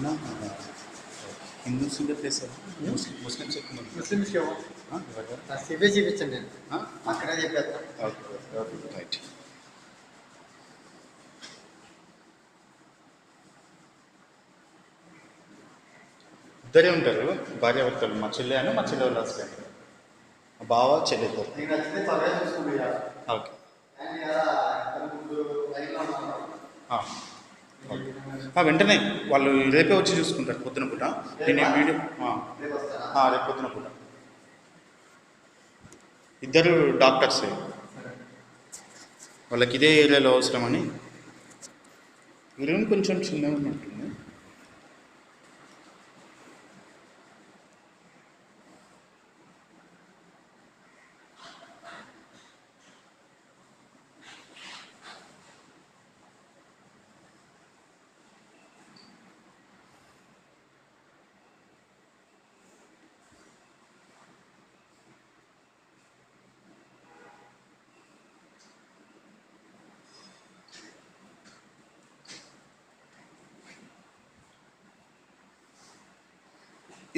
ना Hindus place Muslims ముస్లిమ్స్కి సిబే చూపించండి నేను అక్కడే చెప్పేస్తాను. రైట్. ఇద్దరే ఉంటారు భార్యాభర్తలు, మా చెల్లె అని మా చెల్లె వాళ్ళ హస్బెండ్, బావ చెల్లె ఇద్దరు. నీకు నచ్చితే త్వరగా చూసుకుంటా. ఓకే. వెంటనే వాళ్ళు రేపే వచ్చి చూసుకుంటారు పొద్దున పూట. నేను వీడియో రేపు పొద్దున పూట. ఇద్దరు డాక్టర్సే, వాళ్ళకి ఇదే ఏరియాలో అవసరమని. రూమ్ కొంచెం చిన్నగా ఉన్నట్టుంది.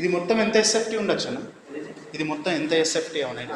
ఇది మొత్తం ఎంత ఎస్ఎఫ్టీ ఉండొచ్చు అన్న? ఇది మొత్తం ఎంత ఎస్ఎఫ్టీ అవునాయి?